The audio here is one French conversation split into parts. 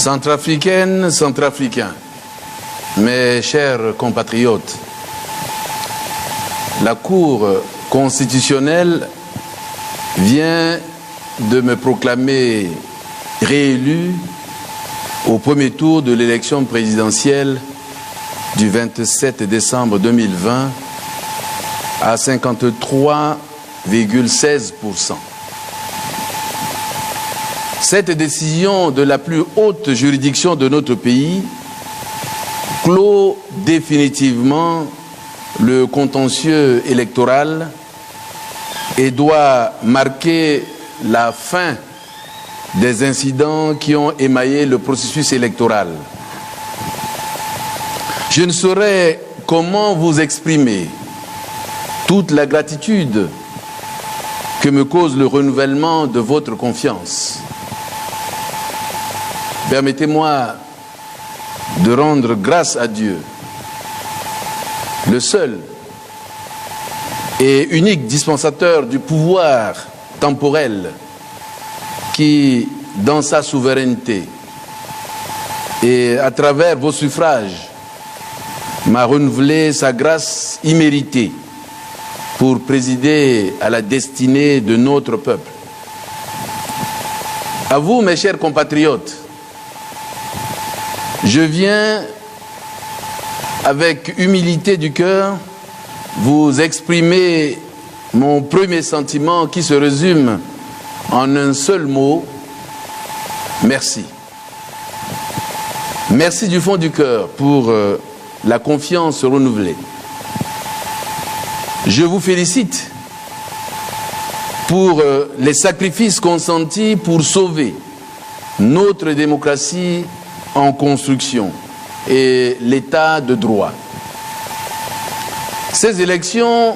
Centrafricaines, Centrafricains, mes chers compatriotes, la Cour constitutionnelle vient de me proclamer réélu au premier tour de l'élection présidentielle du 27 décembre 2020 à 53,16%. Cette décision de la plus haute juridiction de notre pays clôt définitivement le contentieux électoral et doit marquer la fin des incidents qui ont émaillé le processus électoral. Je ne saurais comment vous exprimer toute la gratitude que me cause le renouvellement de votre confiance. Permettez-moi de rendre grâce à Dieu, le seul et unique dispensateur du pouvoir temporel qui, dans sa souveraineté et à travers vos suffrages, m'a renouvelé sa grâce imméritée pour présider à la destinée de notre peuple. À vous, mes chers compatriotes, je viens, avec humilité du cœur, vous exprimer mon premier sentiment qui se résume en un seul mot: merci. Merci du fond du cœur pour la confiance renouvelée. Je vous félicite pour les sacrifices consentis pour sauver notre démocratie en construction et l'état de droit. Ces élections,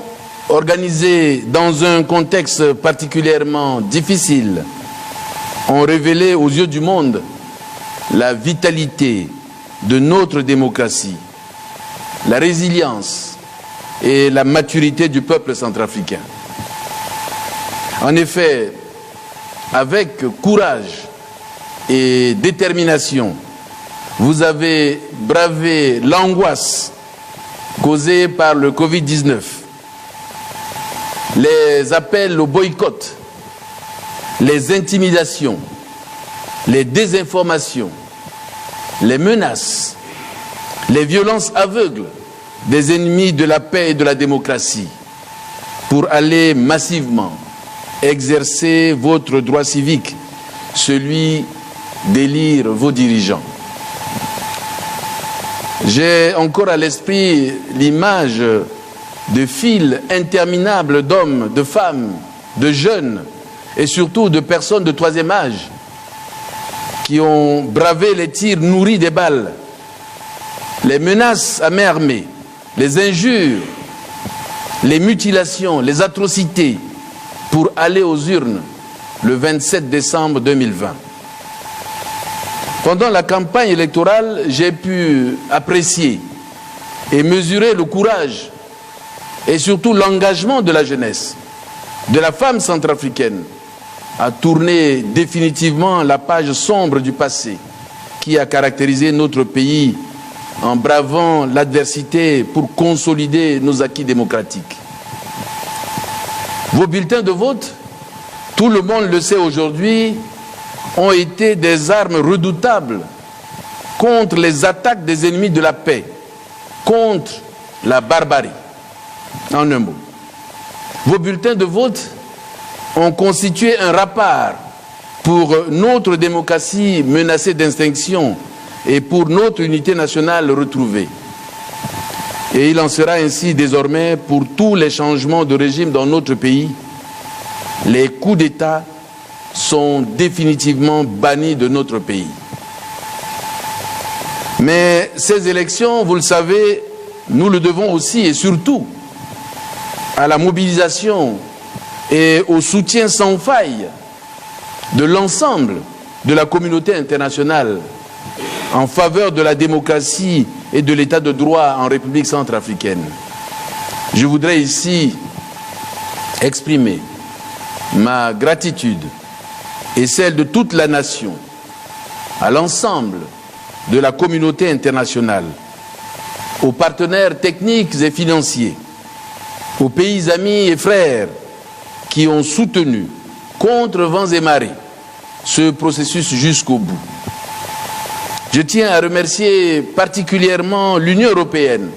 organisées dans un contexte particulièrement difficile, ont révélé aux yeux du monde la vitalité de notre démocratie, la résilience et la maturité du peuple centrafricain. En effet, avec courage et détermination, vous avez bravé l'angoisse causée par le Covid-19, les appels au boycott, les intimidations, les désinformations, les menaces, les violences aveugles des ennemis de la paix et de la démocratie, pour aller massivement exercer votre droit civique, celui d'élire vos dirigeants. J'ai encore à l'esprit l'image de files interminables d'hommes, de femmes, de jeunes et surtout de personnes de troisième âge qui ont bravé les tirs nourris des balles, les menaces à main armée, les injures, les mutilations, les atrocités pour aller aux urnes le 27 décembre 2020. Pendant la campagne électorale, j'ai pu apprécier et mesurer le courage et surtout l'engagement de la jeunesse, de la femme centrafricaine, à tourner définitivement la page sombre du passé qui a caractérisé notre pays en bravant l'adversité pour consolider nos acquis démocratiques. Vos bulletins de vote, tout le monde le sait aujourd'hui, ont été des armes redoutables contre les attaques des ennemis de la paix, contre la barbarie. En un mot, vos bulletins de vote ont constitué un rempart pour notre démocratie menacée d'extinction et pour notre unité nationale retrouvée. Et il en sera ainsi désormais pour tous les changements de régime dans notre pays. Les coups d'État sont définitivement bannis de notre pays. Mais ces élections, vous le savez, nous le devons aussi et surtout à la mobilisation et au soutien sans faille de l'ensemble de la communauté internationale en faveur de la démocratie et de l'état de droit en République centrafricaine. Je voudrais ici exprimer ma gratitude et celle de toute la nation à l'ensemble de la communauté internationale, aux partenaires techniques et financiers, aux pays amis et frères qui ont soutenu, contre vents et marées, ce processus jusqu'au bout. Je tiens à remercier particulièrement l'Union européenne,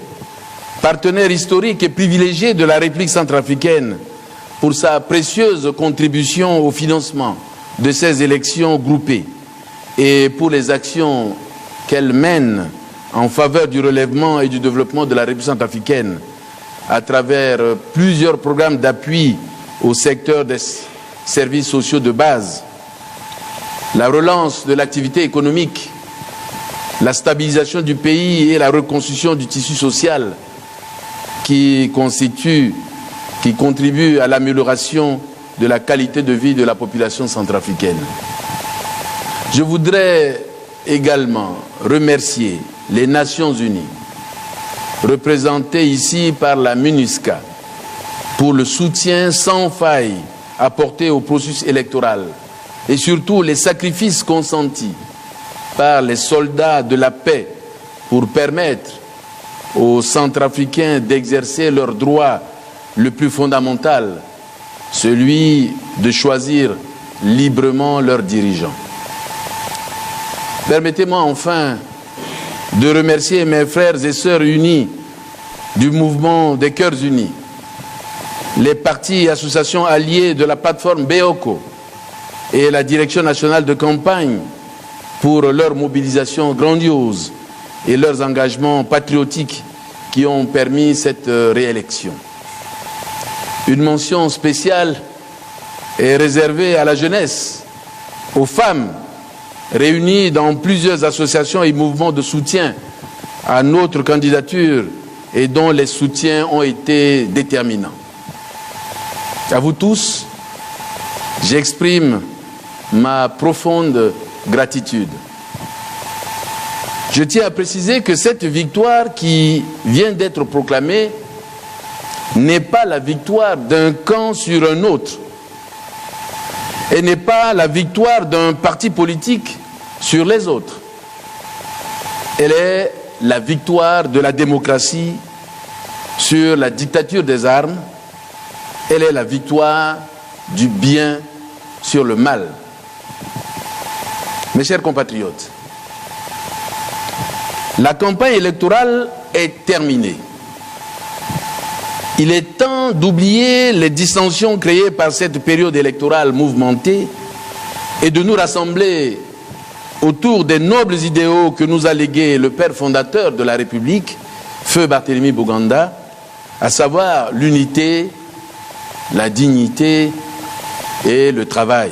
partenaire historique et privilégié de la République centrafricaine, pour sa précieuse contribution au financement de ces élections groupées et pour les actions qu'elle mène en faveur du relèvement et du développement de la République centrafricaine à travers plusieurs programmes d'appui au secteur des services sociaux de base, la relance de l'activité économique, la stabilisation du pays et la reconstruction du tissu social qui contribue à l'amélioration de la qualité de vie de la population centrafricaine. Je voudrais également remercier les Nations Unies, représentées ici par la MINUSCA, pour le soutien sans faille apporté au processus électoral et surtout les sacrifices consentis par les soldats de la paix pour permettre aux Centrafricains d'exercer leur droit le plus fondamental, celui de choisir librement leurs dirigeants. Permettez-moi enfin de remercier mes frères et sœurs unis du mouvement des Cœurs Unis, les partis et associations alliés de la plateforme BEOCO et la Direction nationale de campagne pour leur mobilisation grandiose et leurs engagements patriotiques qui ont permis cette réélection. Une mention spéciale est réservée à la jeunesse, aux femmes réunies dans plusieurs associations et mouvements de soutien à notre candidature et dont les soutiens ont été déterminants. À vous tous, j'exprime ma profonde gratitude. Je tiens à préciser que cette victoire qui vient d'être proclamée n'est pas la victoire d'un camp sur un autre. Elle n'est pas la victoire d'un parti politique sur les autres. Elle est la victoire de la démocratie sur la dictature des armes. Elle est la victoire du bien sur le mal. Mes chers compatriotes, la campagne électorale est terminée. Il est temps d'oublier les dissensions créées par cette période électorale mouvementée et de nous rassembler autour des nobles idéaux que nous a légués le père fondateur de la République, Feu Barthélemy Boganda, à savoir l'unité, la dignité et le travail.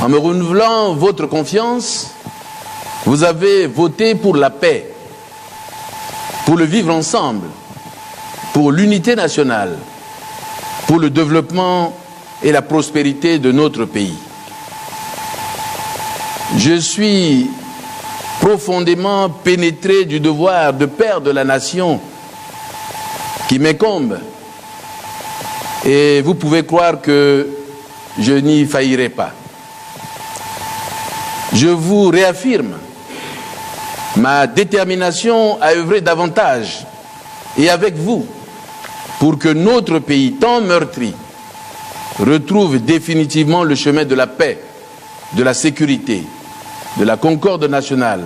En me renouvelant votre confiance, vous avez voté pour la paix, pour le vivre ensemble, pour l'unité nationale, pour le développement et la prospérité de notre pays. Je suis profondément pénétré du devoir de père de la nation qui m'incombe et vous pouvez croire que je n'y faillirai pas. Je vous réaffirme ma détermination à œuvrer davantage et avec vous pour que notre pays tant meurtri retrouve définitivement le chemin de la paix, de la sécurité, de la concorde nationale,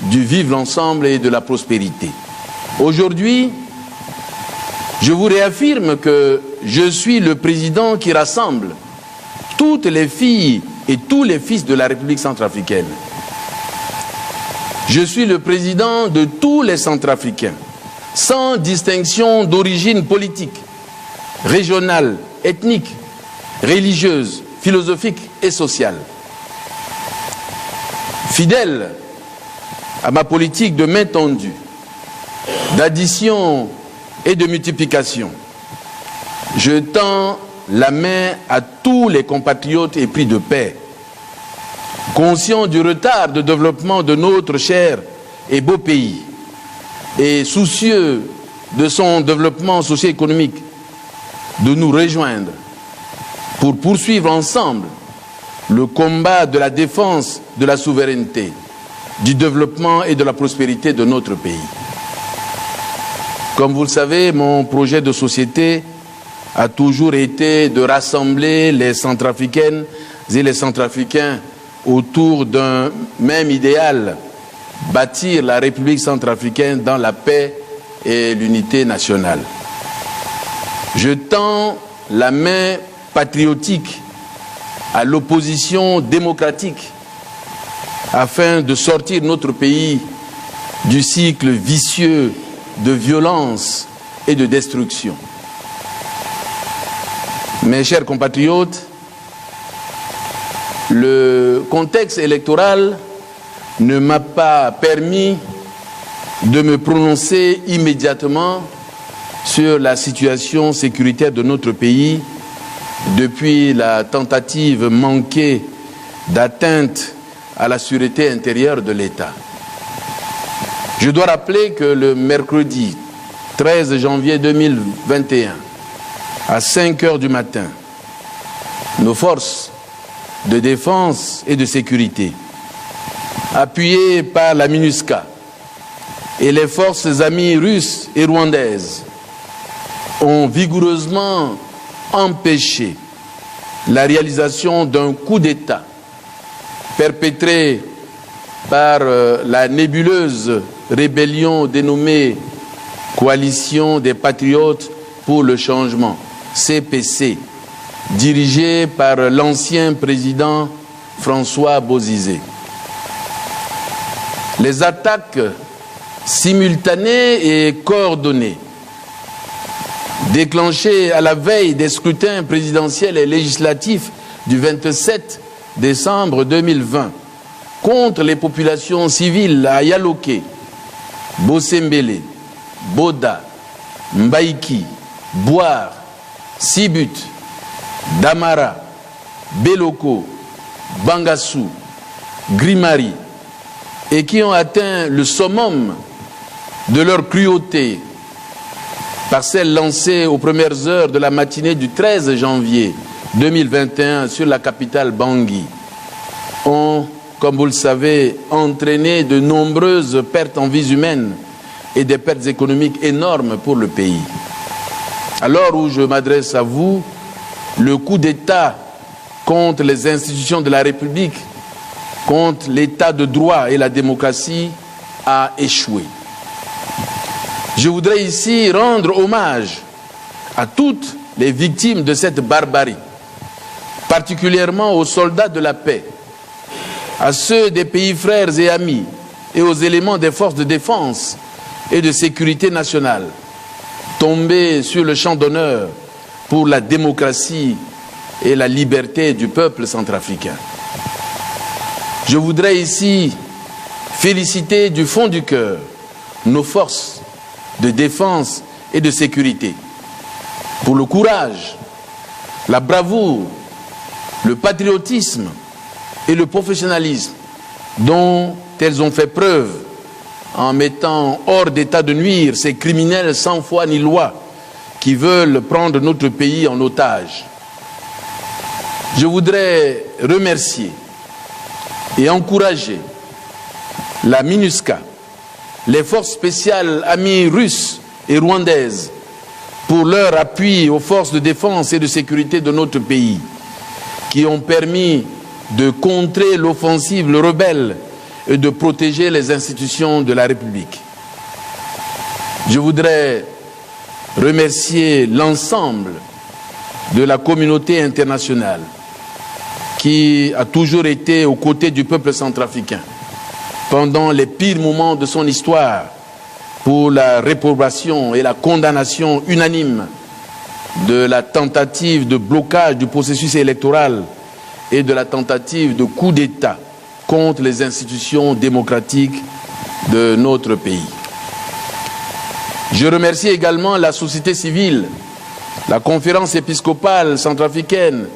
du vivre ensemble et de la prospérité. Aujourd'hui, je vous réaffirme que je suis le président qui rassemble toutes les filles et tous les fils de la République centrafricaine. Je suis le président de tous les Centrafricains, sans distinction d'origine politique, régionale, ethnique, religieuse, philosophique et sociale. Fidèle à ma politique de main tendue, d'addition et de multiplication, je tends la main à tous les compatriotes épris de paix, conscients du retard de développement de notre cher et beau pays et soucieux de son développement socio-économique, de nous rejoindre pour poursuivre ensemble le combat de la défense de la souveraineté, du développement et de la prospérité de notre pays. Comme vous le savez, mon projet de société a toujours été de rassembler les Centrafricaines et les Centrafricains autour d'un même idéal, bâtir la République centrafricaine dans la paix et l'unité nationale. Je tends la main patriotique à l'opposition démocratique afin de sortir notre pays du cycle vicieux de violence et de destruction. Mes chers compatriotes, le contexte électoral ne m'a pas permis de me prononcer immédiatement sur la situation sécuritaire de notre pays depuis la tentative manquée d'atteinte à la sûreté intérieure de l'État. Je dois rappeler que le mercredi 13 janvier 2021, à 5 heures du matin, nos forces de défense et de sécurité, appuyées par la MINUSCA et les forces amies russes et rwandaises, ont vigoureusement empêché la réalisation d'un coup d'État perpétré par la nébuleuse rébellion dénommée Coalition des Patriotes pour le Changement, CPC, dirigée par l'ancien président François Bozizé. Les attaques simultanées et coordonnées, déclenchées à la veille des scrutins présidentiels et législatifs du 27 décembre 2020 contre les populations civiles à Yaloké, Bossembele, Boda, Mbaïki, Boire, Sibut, Damara, Beloko, Bangassou, Grimari, et qui ont atteint le summum de leur cruauté par celle lancée aux premières heures de la matinée du 13 janvier 2021 sur la capitale Bangui, ont, comme vous le savez, entraîné de nombreuses pertes en vies humaines et des pertes économiques énormes pour le pays. À l'heure où je m'adresse à vous, le coup d'État contre les institutions de la République, contre l'État de droit et la démocratie a échoué. Je voudrais ici rendre hommage à toutes les victimes de cette barbarie, particulièrement aux soldats de la paix, à ceux des pays frères et amis et aux éléments des forces de défense et de sécurité nationale, tombés sur le champ d'honneur pour la démocratie et la liberté du peuple centrafricain. Je voudrais ici féliciter du fond du cœur nos forces de défense et de sécurité pour le courage, la bravoure, le patriotisme et le professionnalisme dont elles ont fait preuve en mettant hors d'état de nuire ces criminels sans foi ni loi qui veulent prendre notre pays en otage. Je voudrais remercier et encourager la MINUSCA, les forces spéciales amies russes et rwandaises pour leur appui aux forces de défense et de sécurité de notre pays, qui ont permis de contrer l'offensive rebelle et de protéger les institutions de la République. Je voudrais remercier l'ensemble de la communauté internationale qui a toujours été aux côtés du peuple centrafricain pendant les pires moments de son histoire pour la réprobation et la condamnation unanime de la tentative de blocage du processus électoral et de la tentative de coup d'État contre les institutions démocratiques de notre pays. Je remercie également la société civile, la conférence épiscopale centrafricaine,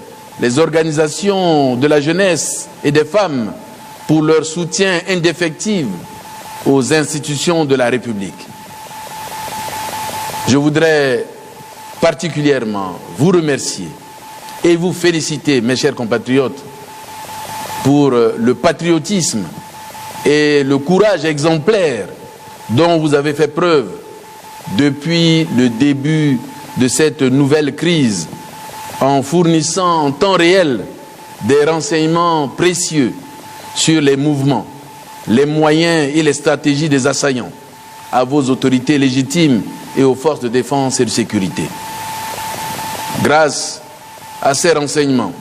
les organisations de la jeunesse et des femmes pour leur soutien indéfectible aux institutions de la République. Je voudrais particulièrement vous remercier et vous féliciter, mes chers compatriotes, pour le patriotisme et le courage exemplaire dont vous avez fait preuve depuis le début de cette nouvelle crise, en fournissant en temps réel des renseignements précieux sur les mouvements, les moyens et les stratégies des assaillants à vos autorités légitimes et aux forces de défense et de sécurité. Grâce à ces renseignements,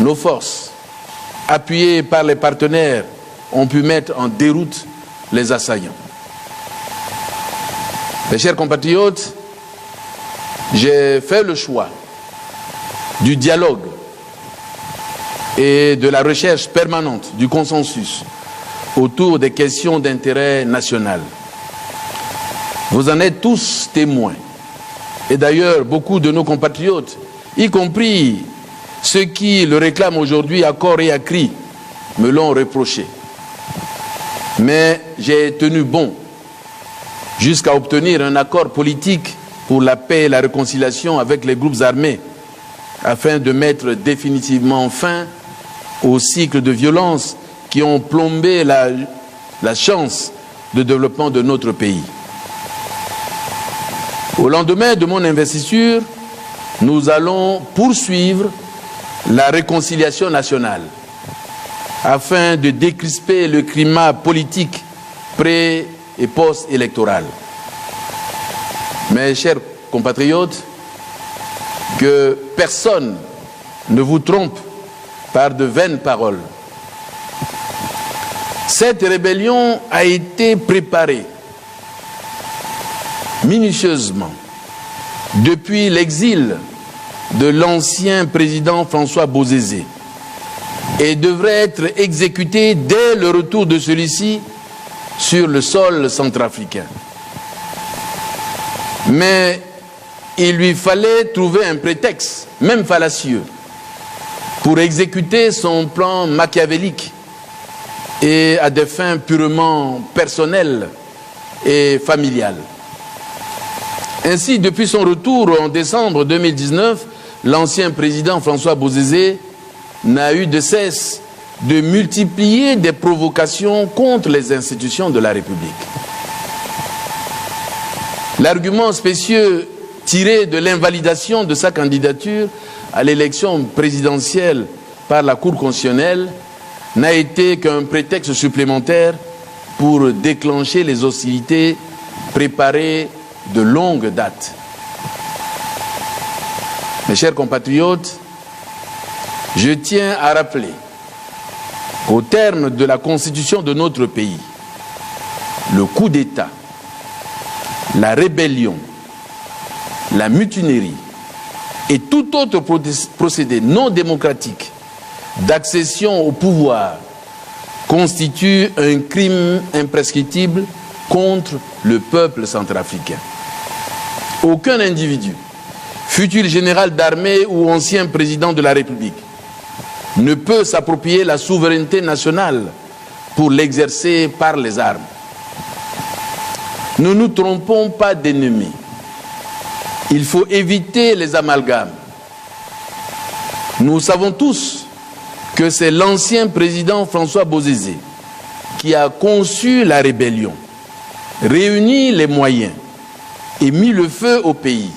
nos forces, appuyées par les partenaires, ont pu mettre en déroute les assaillants. Mes chers compatriotes, j'ai fait le choix du dialogue et de la recherche permanente du consensus autour des questions d'intérêt national. Vous en êtes tous témoins. Et d'ailleurs, beaucoup de nos compatriotes, y compris ceux qui le réclament aujourd'hui à corps et à cri, me l'ont reproché. Mais j'ai tenu bon jusqu'à obtenir un accord politique pour la paix et la réconciliation avec les groupes armés, afin de mettre définitivement fin au cycle de violence qui ont plombé la chance de développement de notre pays. Au lendemain de mon investiture, nous allons poursuivre la réconciliation nationale afin de décrisper le climat politique pré- et post-électoral. Mes chers compatriotes, que personne ne vous trompe par de vaines paroles. Cette rébellion a été préparée minutieusement depuis l'exil de l'ancien président François Bozizé et devrait être exécutée dès le retour de celui-ci sur le sol centrafricain. Mais il lui fallait trouver un prétexte, même fallacieux, pour exécuter son plan machiavélique et à des fins purement personnelles et familiales. Ainsi, depuis son retour en décembre 2019, l'ancien président François Bozizé n'a eu de cesse de multiplier des provocations contre les institutions de la République. L'argument spécieux tiré de l'invalidation de sa candidature à l'élection présidentielle par la Cour constitutionnelle n'a été qu'un prétexte supplémentaire pour déclencher les hostilités préparées de longue date. Mes chers compatriotes, je tiens à rappeler qu'au terme de la constitution de notre pays, le coup d'État, la rébellion, la mutinerie et tout autre procédé non démocratique d'accession au pouvoir constitue un crime imprescriptible contre le peuple centrafricain. Aucun individu, fût-il général d'armée ou ancien président de la République, ne peut s'approprier la souveraineté nationale pour l'exercer par les armes. Ne nous trompons pas d'ennemis. Il faut éviter les amalgames. Nous savons tous que c'est l'ancien président François Bozizé qui a conçu la rébellion, réuni les moyens et mis le feu au pays.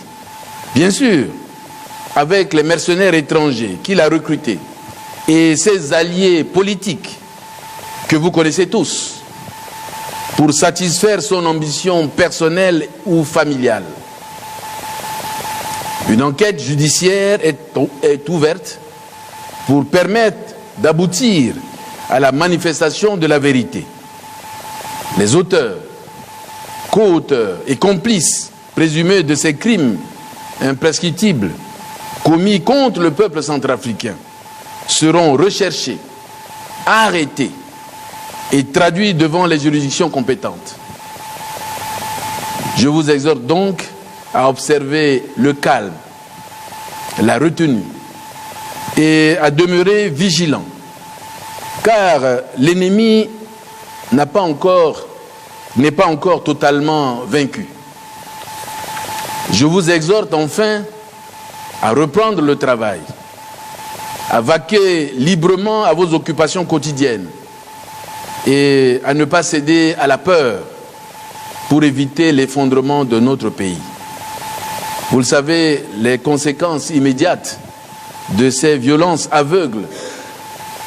Bien sûr, avec les mercenaires étrangers qu'il a recrutés et ses alliés politiques que vous connaissez tous, pour satisfaire son ambition personnelle ou familiale. Une enquête judiciaire est ouverte pour permettre d'aboutir à la manifestation de la vérité. Les auteurs, co-auteurs et complices présumés de ces crimes imprescriptibles commis contre le peuple centrafricain seront recherchés, arrêtés et traduits devant les juridictions compétentes. Je vous exhorte donc à observer le calme, la retenue et à demeurer vigilant, car l'ennemi n'est pas encore totalement vaincu. Je vous exhorte enfin à reprendre le travail, à vaquer librement à vos occupations quotidiennes et à ne pas céder à la peur pour éviter l'effondrement de notre pays. Vous le savez, les conséquences immédiates de ces violences aveugles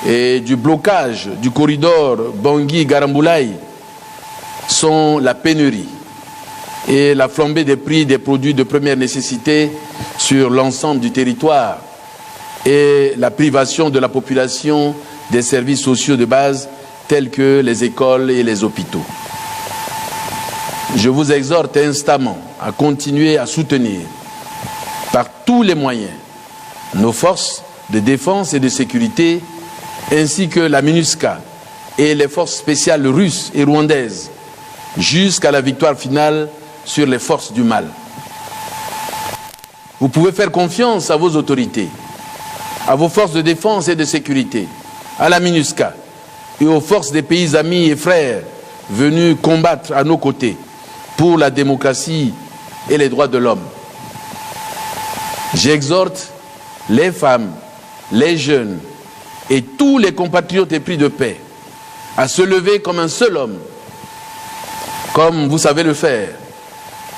et du blocage du corridor Bangui-Garamboulaye sont la pénurie et la flambée des prix des produits de première nécessité sur l'ensemble du territoire et la privation de la population des services sociaux de base tels que les écoles et les hôpitaux. Je vous exhorte instamment à continuer à soutenir par tous les moyens nos forces de défense et de sécurité ainsi que la MINUSCA et les forces spéciales russes et rwandaises jusqu'à la victoire finale sur les forces du mal. Vous pouvez faire confiance à vos autorités, à vos forces de défense et de sécurité, à la MINUSCA et aux forces des pays amis et frères venus combattre à nos côtés pour la démocratie et les droits de l'homme. J'exhorte les femmes, les jeunes et tous les compatriotes épris de paix à se lever comme un seul homme, comme vous savez le faire,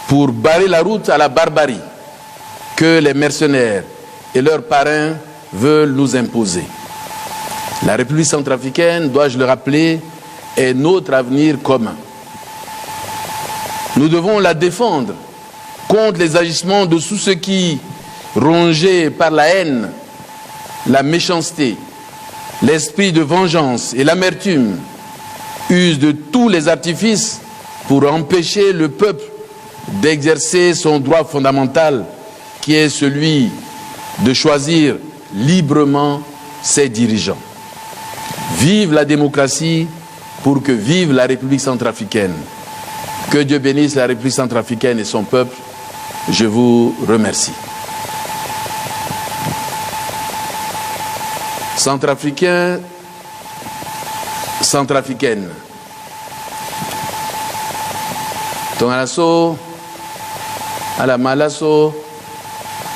pour barrer la route à la barbarie que les mercenaires et leurs parrains veulent nous imposer. La République centrafricaine, dois-je le rappeler, est notre avenir commun. Nous devons la défendre contre les agissements de tous ceux qui, rongés par la haine, la méchanceté, l'esprit de vengeance et l'amertume, usent de tous les artifices pour empêcher le peuple d'exercer son droit fondamental qui est celui de choisir librement ses dirigeants. Vive la démocratie pour que vive la République centrafricaine. Que Dieu bénisse la République centrafricaine et son peuple. Je vous remercie. Centrafricains, centrafricaines. Tongalaso, ala malaso,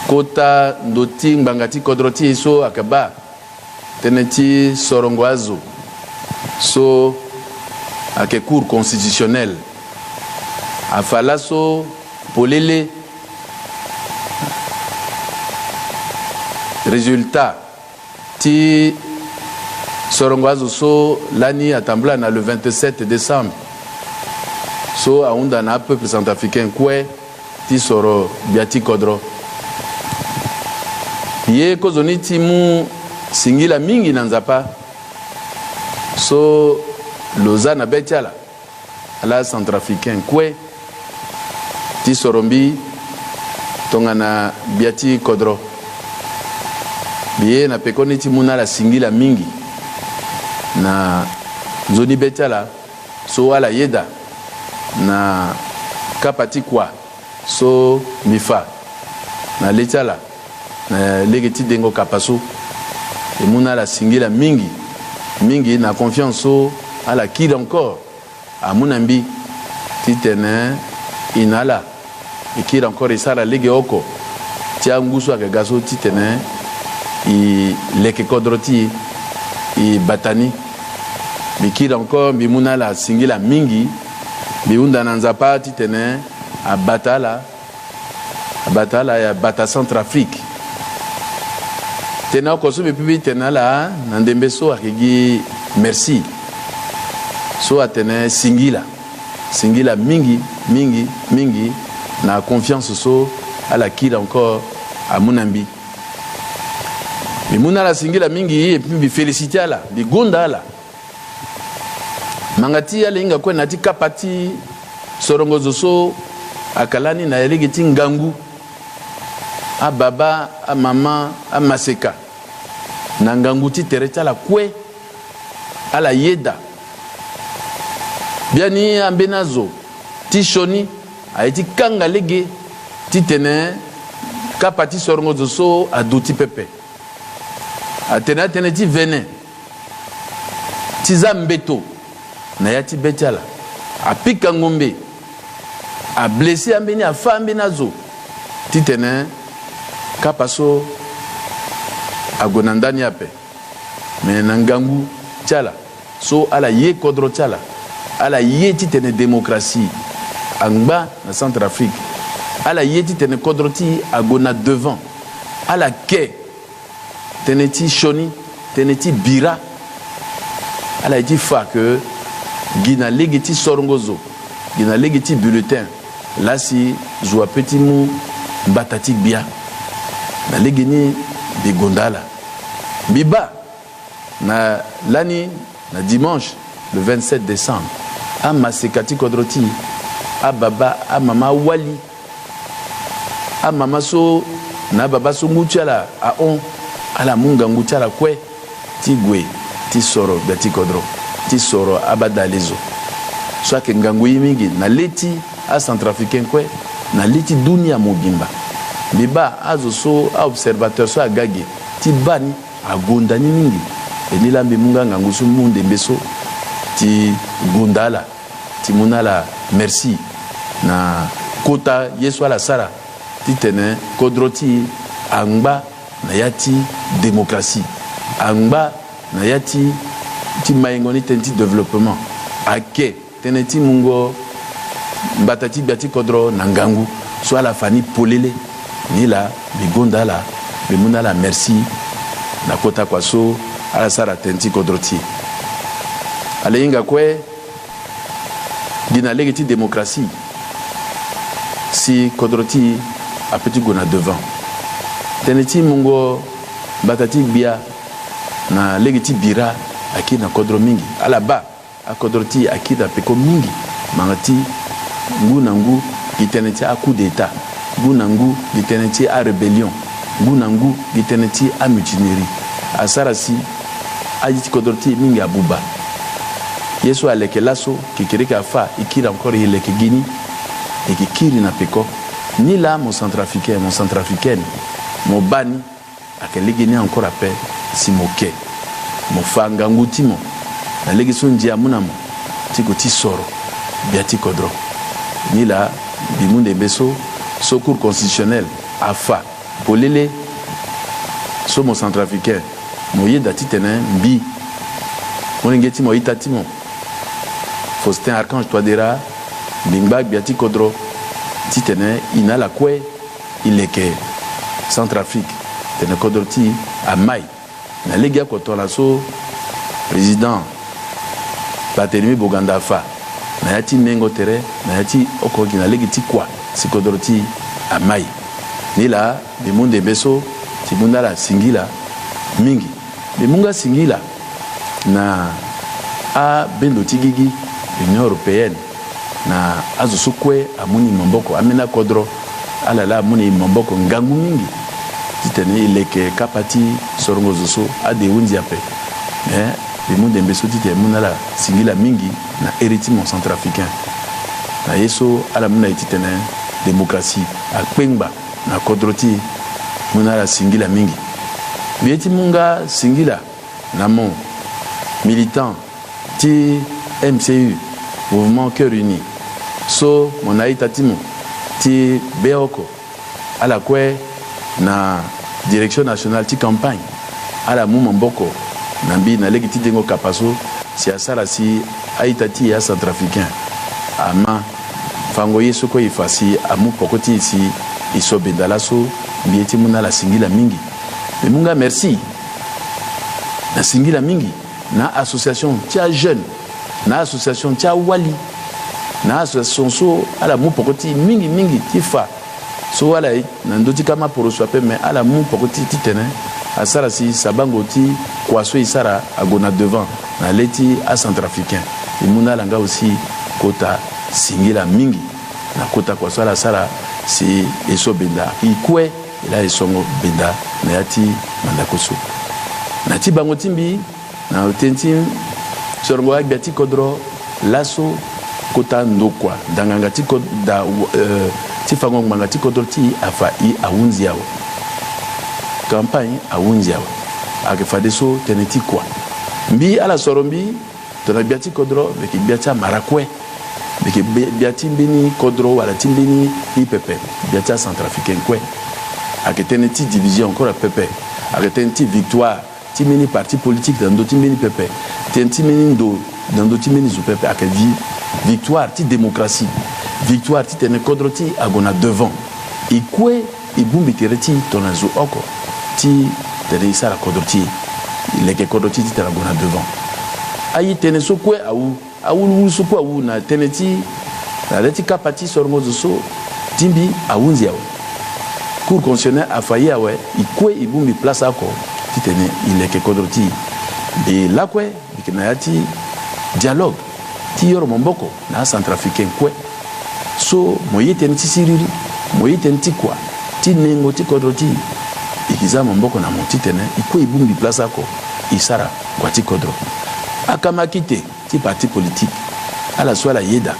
kota ndoti mbangati kodroti iso akaba, teneti sorongwazo, so ake cour constitutionnel, afalaso polele, résultat, ti sorongwazo so lani atambla na le 27 décembre. So aunda na peuple centrafricain kwe ti soro biati kodro ye kozoni ti mu singila mingi na nzapa so loza na betiala ala centrafricain kwe ti sorombi tonga na biati kodro biye na pekoni ti muna la singila mingi na zoni betiala so ala yeda na kapati kwa so mifa na letala na legeti dengo kapaso et muna la singila mingi mingi na confiance so ala kid encore a munambi titene inala et kid encore isara lege oko tia ngusu akagaso titene i leke kodroti i batani bikid encore bimuna la singila mingi biunda na nzapa titene a batala ya bata Centrafrique tena koso bipibi tena la na ndembe so akigi merci so atene singila mingi na confiance so ala kila encore a munambi bimuna la singila mingi et puis bi féliciter ala bi gonda ala mangati alinga kwe nati kapati sorongozo so akalani na elegiti ngangu a baba a mama a maseka na ngangu ti tereta la kwe ala yeda biani ambenazo ti shoni a eti kanga lege ti tene kapati sorongozo so aduti pepe atene ti vene ti zambeto na yati betiala a pika ngombe a blessé ambeni a fa ambeni azo titene kapaso agonandani ape mais nangangu tchala so ala ye kodro tchala ala ye ti tene démocratie angba na Centrafrique ala ye ti tene kodro ti agona devant ala ke tene ti shoni tene ti bira ala ti fa que gina legi ti sorongozo gina legi ti bulletin là si zwa petit mu batati bia na legi ni bigondala biba na lani na dimanche le 27 décembre a masekati kodroti a baba a mama wali a mama so na baba so nguchala a on ala munga nguchala kwe ti gwe ti soro beti kodro ti soro abada lezo so ke ngangu yimingi na leti a centrafricain kwe na leti dunia mobimba biba azo so a observateur so agage ti bani agondani mingi enila munga ngangu so munde mbeso ti gondala ti munala merci na kota yesu ala sara ti tene kodroti angba na yati démocratie angba na yati ti maingoni tenti développement ake tene ti mungo batati biati kodro na ngangu so ala fani polele ni la bigondala bimunala merci na kota kwa so ala sara tenti kodroti ale inga kwe dina legiti démocratie si kodroti a petit gona devant teneti mungo batati bia na legiti bira aki na kodro mingi ala ba a kodroti aki da peko mingi mangati ngu na ngu giteneti a coup d'état ngu na ngu giteneti a rébellion ngu na ngu giteneti a mutinerie a sarasi ajiti kodroti mingi abuba yesu aleke laso kikirika afa ikira encore ileke gini et kikiri na peko ni là mon centrafricaine mon bani akele gini encore appel si moke mo fanga ngutimo na legi sonji amunamo tiko ti soro biati kodro ni là bimunde beso so cour constitutionnel afa polele so mon centrafricain mo yeda titene mbi mo ngeti mo itatimo Faustin Archange Touadéra Bingba Biati Kodro Titene ina la kwe ileke Centrafrique tene Kodro ti amai na legia kotola so président Barthélemy Boganda fa na yati nengo tere na yati okogi na legi ti kwa si Kodro ti amai ni la bimunde beso ti mundala singila mingi bimunga singila na a bendo tigigi l'Union européenne na azo sukwe amuni mamboko amena kodro alala amuni mamboko ngangu mingi titene ileke kapati sorongo zoso ade unzi ape bimunde mbeso tite munala singila mingi na héritiment centrafricain na yeso ala muna titene démocratie akpengba na kodroti munala singila mingi bieti munga singila namo militant ti MCU mouvement Cœur Uni so monaita timo ti beoko ala kwe na direction nationale ti campagne ala muma mboko nambi na legi ti dengo kapaso si asala si aita ti ya centrafricain ama fango yeso ko ifasi amu pokoti si iso bendala so bieti muna la singila mingi munga merci na singila mingi na association tia jeune na association tia wali na association so ala mu pokoti mingi tifa so wala na ndoti kama poroswa pe mais ala mu pokoti titene asara si sabango ti kwaso isara agona devant na leti a centrafricain imuna langa aussi kota singila mingi na kota kwaso ala sara si eso benda ikwe ila esongo benda na yati mandakoso na ti bango timbi na otenti sorongo ak biati kodro laso kota ndokwa danganga ti da ti fango manga ti kodro ti afa I awunzi yawo campagne awunzi yawo ak fade so teneti kwa mbi ala sorombi to na biati kodro beki biati marakwe beki biati mbini kodro wala timbini IPP biati centrafricain kwe ak teneti division encore pepe arrêter une victoire ti mini parti politique dans d'autres mini pepe ti mini do dans d'autres mini zo pepe à victoire ti démocratie victoire ti tene kodro ti agona devant ikwe ibumbi tireti tonazo oko ti tene isara kodro ti leke kodro ti tene agona devant ayi tene so kwe awu so kwe awu na tene ti la leti kapati sormo zo timbi awunzi awe cour constitutionnel a failli awe ikwe ibumbi place ako ti tene ileke kodro ti et là kwe bikina ti dialogue ti yoro momboko na centrafricain kwe so moye tene ti siriri moye tene ti kwa ti nengo ti kodro ti ikiza momboko na mo ti tene ikwe ibumbi place ako isara kwa ti kodro akamakite ti parti politique ala swala yeda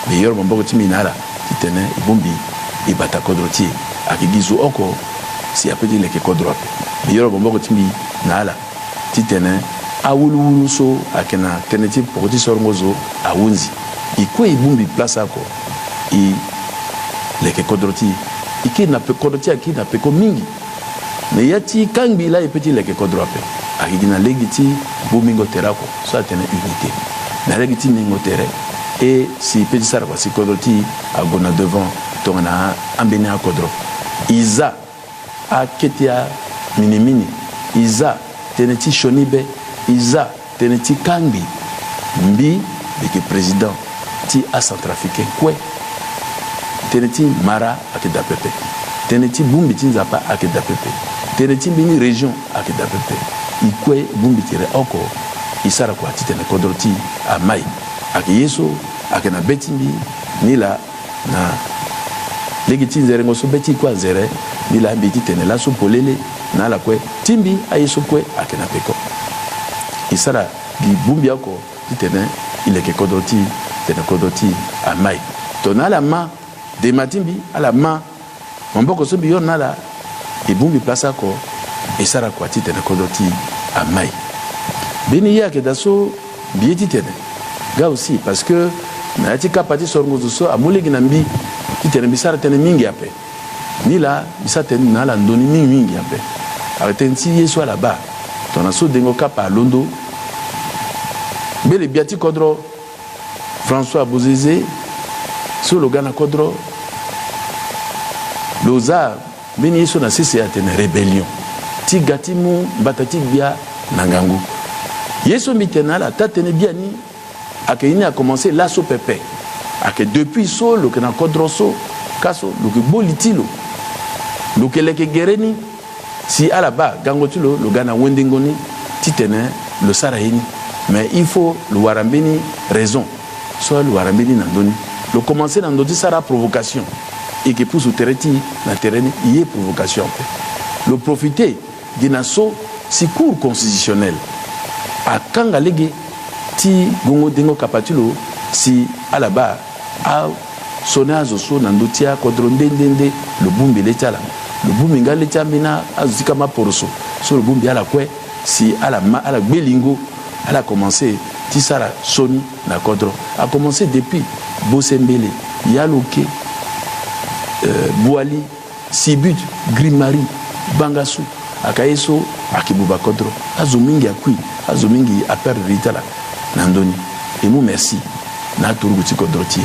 be yoro momboko ti minara ti tene ibumbi ibata kodro ti akigizu oko si apeti leke kodro be yoro momboko ti minala ti tene awuluwulu so akena tene ti pokoti sorongozo awunzi ikwe ibumbi place ako i leke kodro ti iki na pe kodro ti aki na pe ko mingi ne yati kangbi la ipeti leke kodro pe akigi na legi ti bumingo terako so atene unité na legi ti ningo tere et si peti sara kwa si kodro ti agona devant tongana ambeni a kodro iza aketia minimini iza tene ti shonibe iza tene ti kangbi mbi beke président ti a centrafricain kwe tene ti mara akeda pepe tene ti bumbi ti nzapa akeda pepe tene ti mbini région akeda pepe ikwe bumbi tere oko isara kwa ti tene kodro ti amai ake yeso ake na beti mbi nila na legi ti nzere ngo so beti kwa nzere nila mbi ti tene la so polele na la kwe timbi ayeso kwe ake na peko isara gi bumbi ako ti tene ileke kodro ti tene kodro ti amai to na la ma de matimbi ala ma momboko so bi yo na la ibumbi place ako isara kwa ti tene kodro ti amai beni ya ke daso biye ti tene ga aussi parce que na ti kapati sorongo so amulegi na mbi ti tene bisara tene mingi ape ni la bisa tene na la ndoni mingi ape arrêter ti yeso ala ba to na so dengo kapa londo bele biati kodro François Bozizé so lo gana kodro loza beni yeso na sisi atene rébellion ti gatimu batati bia nangangu yeso mitena la tatene biani akeni a commencé l'asso pepe ake depuis so lo ke na kodro so kaso lo ke bolitilo lo ke leke gereni si ala ba gangotilo lo gana wendingoni ti tene lo sarahini mais il faut le warambeni raison soit le warambeni nandoni le commencer dans doti sara provocation et que pour soutereti na terrain y est provocation le profiter d'une assaut si cour constitutionnel a kanga lege ti gongo dengo kapatulo si alaba a sona zoso na ndotia kodro ndendende le bumbi letala le bumbi ngale tambina azika maporoso so le bumbi ala kwe si ala ma ala gbelingo ala commencé ti sara soni na kodro a commencé depuis Bosembele Yaloke Boali Sibut Grimari Bangasu akayeso akibuba kodro azumingi akui azumingi a perdre ritala nandoni et nous merci na turgu ti kodro ti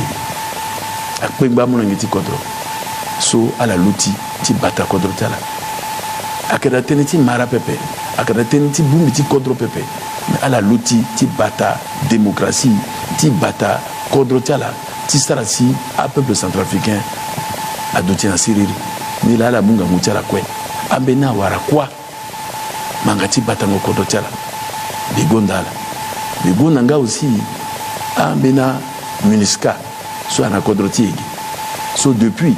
akpengba mo ngi ti kodro so ala luti ti bata kodro tala akada teniti mara pepe akada teniti bumbi ti kodro pepe mais ala luti ti bata démocratie ti bata kodro tala ti sarasi a peuple centrafricain a duti na siriri ni la bunga mutiala kwe ambena wara kwa mangati bata ngo kodro tala bigondala bigonda nga aussi ambena munisca so ana kodro tiegi so depuis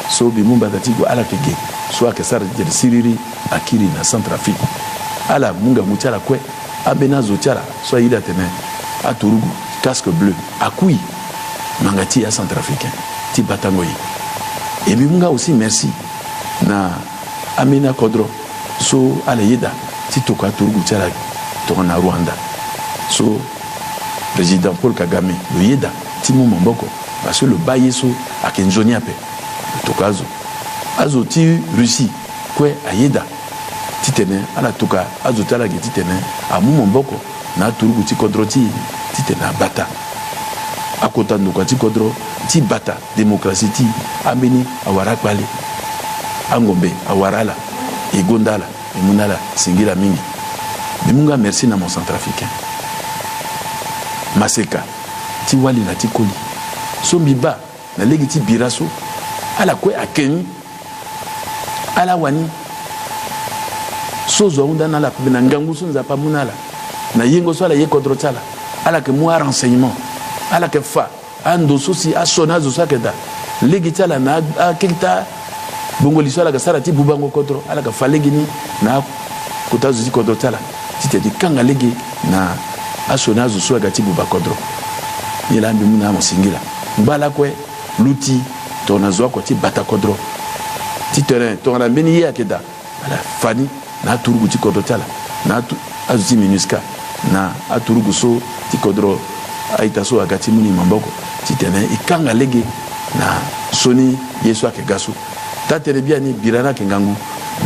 so bimumba tatigo ala kege so akesara de siriri akiri na Centrafrique ala munga mutiala kwe ambena zotiala so ida tene aturugu casque bleu akui mangati ya Centrafricain ti batangoyi et bimunga aussi merci na amena kodro so ala yeda ti toka turugu tiala to na Rwanda so président Paul Kagame le yeda ti mu mamboko parce que le bayeso akenjoni ape tokazo azo ti Russie kwe ayeda titene ala tuka azotala ke titene amu mboko na turugu ti kodro ti titene bata akota nduka ti kodro ti bata démocratie ti ambeni awara kwale angombe awarala egondala emunala singila mingi bimunga merci na mon centrafricain maseka ti wali na ti koli sombi ba na legi ti biraso ala kwe akeni ala wani sozo unda na la na ngangu so nza pa munala na yengo so ala ye kodro tala ala ke moi renseignement ala ke fa ando so si asona zo sakeda legi tala na akita bongo liso ala ka sara ti bubango kodro ala ka falegi ni na kutazo ti kodro tala ti te di kanga legi na asona zo so ga ti buba kodro ni la mbi muna mo singila mbala kwe luti tona zo ko ti bata kodro ti terrain tona mbeni ya keda ala fani na turugu ti kodro tala na azuti minuska na aturugu so ti kodro aita so agati muni mamboko ti tene ikanga lege na soni yeso ake gaso ta tene bien ni birana ke ngangu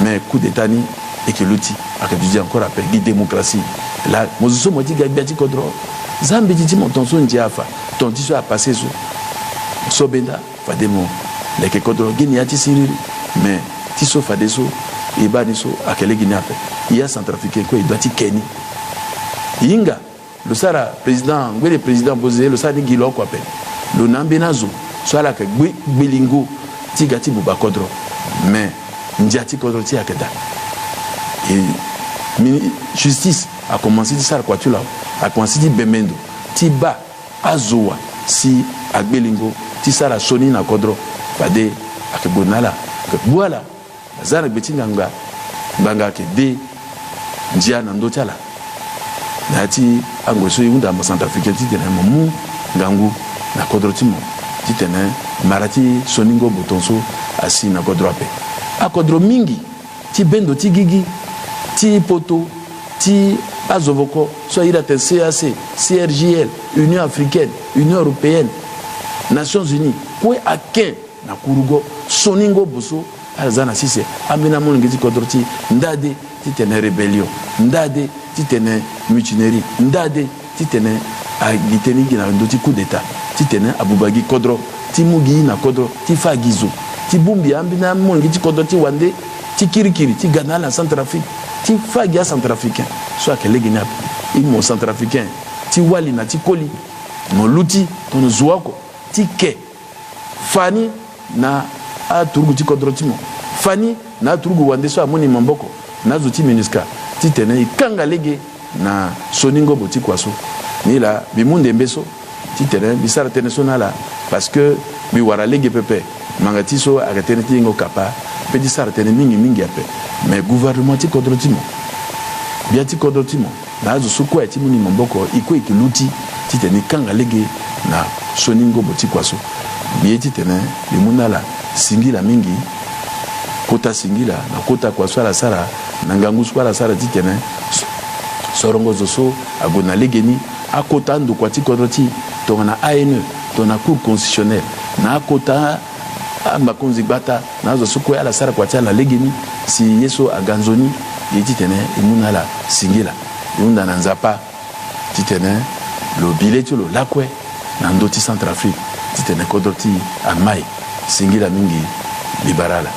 mais coup d'état ni et que l'outil ake dû encore appel di démocratie la mozuso moti gabia ti kodro zambi ti monton so ndiafa ton ti so a passé so benda fademo leke kodro gini ati siriri mais ti so fade so et bani so akele gini ape il y a centrafricain quoi il doit ti keni yinga le sara président ngwe le président Bozé le sara ni gilo quoi pe le nambenazo so ala ke gbelingo ti gati buba kodro mais ndiati kodro ti akeda et justice a commencé ti sara kwatula a commencé ti bemendo ti ba azowa si agbelingo ti sara soni na kodro fade akebonala ke buala zara betinga nganga ke de njia na ndotala nati angweso yunda mo centrafricain ti tene mo ngangu na kodro ti mo ti tene marati soningo botonso asi na kodro ape a kodro mingi ti bendo ti gigi ti poto ti azovoko so ira te CAC CRGL Union africaine Union européenne Nations unies kwe aken na kurugo soningo boso alzana sise amina mo ngezi kodro ti ndade ti tene rébellion ndade ti tene mutinerie ndade ti tene agiteni gina ndo ti coup d'état ti tene abubagi kodro ti mugi na kodro ti fagizo ti bumbi ambina mo ngezi kodro ti wande ti kirikiri ti Ghana la Centrafrique ti fagia centrafricain so akele gina imo centrafricain ti wali na ti koli mo luti tono zuako ti ke fani na aturugu ti kodro ti mo fani na aturugu wande so amoni mamboko na zuti minuska ti tene ikanga lege na soningo boti kwaso ni la bimunde mbeso ti tene bisara tene so na la parce que bi wara lege pepe mangati so akatene ti ngo kapa pe di sara tene mingi ape mais gouvernement ti kodro ti mo bien ti kodro ti mo na zo so kwa ti muni mamboko iko ikiluti ti tene ikanga lege na soningo boti kwaso bi ti tene bimuna la singila mingi kota singila na kota kwa swala sara na ngangu swala sara ti tene sorongo zoso agona legeni akota ndo kwa ti kodro ti tona ANE tona cour constitutionnelle na akota amba konzi bata na zo sukwe ala sara kwa tala legeni si yeso aganzoni yiti tene imuna la singila yunda na nzapa ti tene lo bileto lo lakwe na ndoti Centrafrique ti tene kodro ti amai singila mingi bibarala